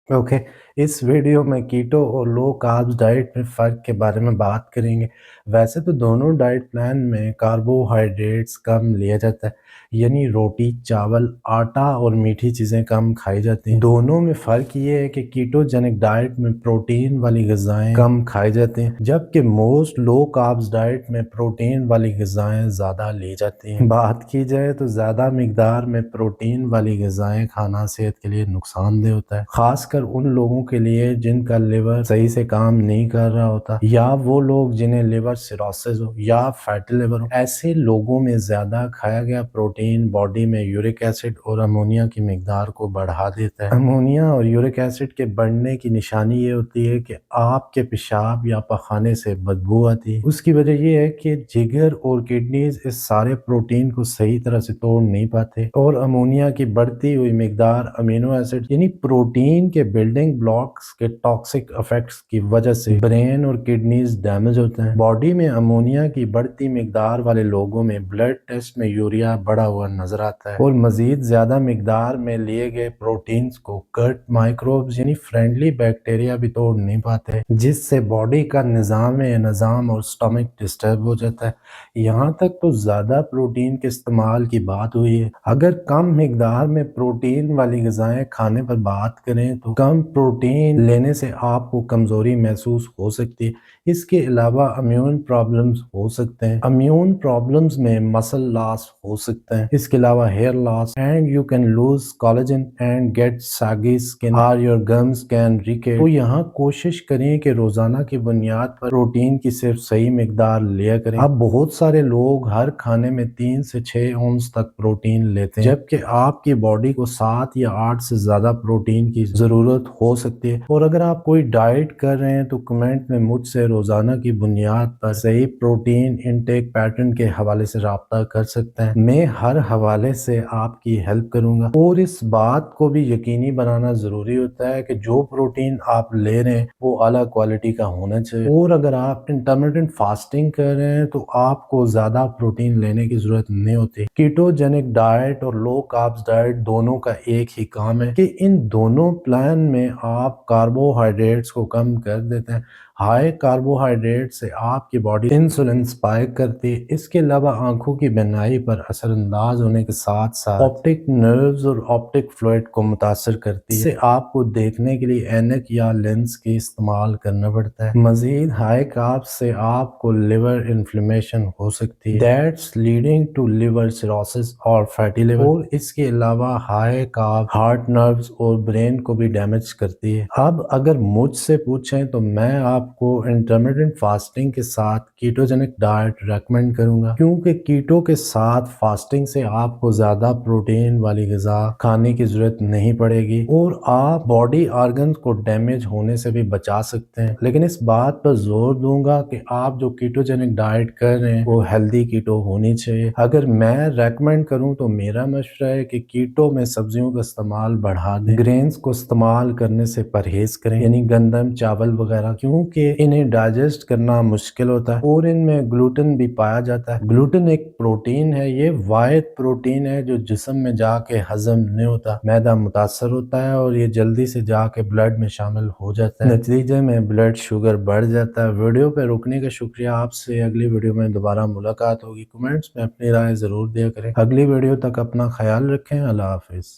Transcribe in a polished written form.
Okay. इस video में कीटो और लो कार्ब्स डाइट में फ़र्क के बारे में बात करेंगे। वैसे तो दोनों डाइट प्लान में कार्बोहाइड्रेट्स कम लिया जाता है, यानी रोटी, चावल, आटा और मीठी चीज़ें कम खाई जाती हैं। दोनों में फ़र्क ये है कि कीटोजेनिक डाइट में प्रोटीन वाली ग़िज़ाएँ कम खाई जाती हैं, जबकि मोस्ट लो कार्ब्स डाइट में प्रोटीन वाली ग़िज़ाएँ ज़्यादा ली जाती हैं। बात की जाए तो ज़्यादा मिक़दार में प्रोटीन वाली ग़िज़ाएँ खाना सेहत के लिए नुकसानदेह होता है, ख़ासकर उन लोगों के लिए जिनका लिवर सही से काम नहीं कर रहा होता, या वो लोग जिन्हें लिवर सिरोसिस हो या फैटी लिवर हो। ऐसे लोगों में ज़्यादा खाया गया प्रोटीन बॉडी में यूरिक एसिड और अमोनिया की मिकदार को बढ़ा देता है। अमोनिया और यूरिक एसिड के बढ़ने की निशानी ये होती है कि आपके पेशाब या पखाने से बदबू आती है। उसकी वजह ये है कि जिगर और किडनीज इस सारे प्रोटीन को सही तरह से तोड़ नहीं पाते, और अमोनिया की बढ़ती हुई मिकदार अमीनो एसिड यानी प्रोटीन के बिल्डिंग ब्लॉक्स के टॉक्सिक इफेक्ट्स की वजह से ब्रेन और किडनीज डैमेज होते हैं। बॉडी में अमोनिया की बढ़ती मिकदार वाले लोगों में ब्लड टेस्ट में यूरिया बढ़ा हुआ नजर आता है, और मजीद ज्यादा मिकदार में लिए गए प्रोटीन्स को गट माइक्रोब्स यानी फ्रेंडली बैक्टीरिया भी तोड़ नहीं पाते, जिससे बॉडी का निजाम और स्टमक डिस्टर्ब हो जाता है। यहाँ तक तो ज्यादा प्रोटीन के इस्तेमाल की बात हुई है। अगर कम मिकदार में प्रोटीन वाली ग़िज़ाएं खाने पर बात करें तो कम प्रोटीन लेने से आपको कमजोरी महसूस हो सकती है। इसके अलावा इम्यून प्रॉब्लम्स हो सकते हैं। इम्यून प्रॉब्लम्स में मसल लॉस हो सकता है। इसके अलावा hair loss and you can lose collagen and get saggy skin और योर गम्स कैन रीकेट। तो यहाँ कोशिश करें कि रोजाना की बुनियाद पर प्रोटीन की सिर्फ सही मिकदार लिया करें। अब बहुत सारे लोग हर खाने में 3 से 6 औंस तक प्रोटीन लेते हैं, जबकि आपकी बॉडी को 7 या 8 से ज्यादा प्रोटीन की जरूरत हो सकती है। और अगर आप कोई डाइट कर रहे हैं तो कमेंट में मुझसे रोजाना की बुनियाद पर सही प्रोटीन इनटेक पैटर्न के हवाले से राब्ता कर सकते हैं। मैं हर हवाले से आपकी हेल्प करूंगा, और इस बात को भी यकीनी बनाना जरूरी होता है कि जो प्रोटीन आप ले रहे हैं वो अलग क्वालिटी का होना चाहिए। और अगर आप इंटरमिटेंट फास्टिंग कर रहे हैं तो आपको ज्यादा प्रोटीन लेने की जरूरत नहीं होती। कीटोजेनिक डाइट और लो कार्ब्स डाइट दोनों का एक ही काम है कि इन दोनों प्लान में आप कार्बोहाइड्रेट्स को कम कर देते हैं। हाई कार्बोहाइड्रेट से आपकी बॉडी इंसुलिन स्पाइक करती है। इसके अलावा आंखों की बीनाई पर असरअंदाज होने के साथ साथ ऑप्टिक नर्व्स और ऑप्टिक फ्लूइड को मुतासर करती है। इससे आपको देखने के लिए ऐनक या लेंस की इस्तेमाल करना पड़ता है। मजीद हाई कार्ब्स से आपको लिवर इन्फ्लेमेशन हो सकती है, that's leading to liver cirrhosis और फैटी लिवर। और इसके अलावा हाई कार्ब हार्ट नर्व्स और ब्रेन को भी डैमेज करती है। अब अगर मुझसे पूछें तो मैं आपको इंटरमिटेंट फास्टिंग के साथ कीटोजेनिक डाइट रेकमेंड करूंगा, क्योंकि कीटो के साथ फास्टिंग से आपको ज्यादा प्रोटीन वाली ग़िज़ा खाने की जरूरत नहीं पड़ेगी, और आप बॉडी ऑर्गन को डैमेज होने से भी बचा सकते हैं। लेकिन इस बात पर जोर दूंगा कि आप जो कीटोजेनिक डाइट कर रहे हैं वो हेल्दी कीटो होनी चाहिए। अगर मैं रेकमेंड करूं तो मेरा मशवरा है कि कीटो में सब्जियों का इस्तेमाल बढ़ा दें, ग्रेन्स को इस्तेमाल करने से परहेज करें, यानी गंदम, चावल वगैरह, क्योंकि इन्हें डाइजेस्ट करना मुश्किल होता है और इनमें ग्लूटेन भी पाया जाता है। ग्लूटेन एक प्रोटीन है, ये वाहिद प्रोटीन है जो जिस्म में जाके हजम नहीं होता, मैदा मुतासर होता है और ये जल्दी से जाके ब्लड में शामिल हो जाता है। नतीजे में ब्लड शुगर बढ़ जाता है। वीडियो पे रुकने का शुक्रिया। आपसे अगली वीडियो में दोबारा मुलाकात होगी। कमेंट्स में अपनी राय जरूर दिया करें। अगली वीडियो तक अपना ख्याल रखें। अल्लाह हाफिज।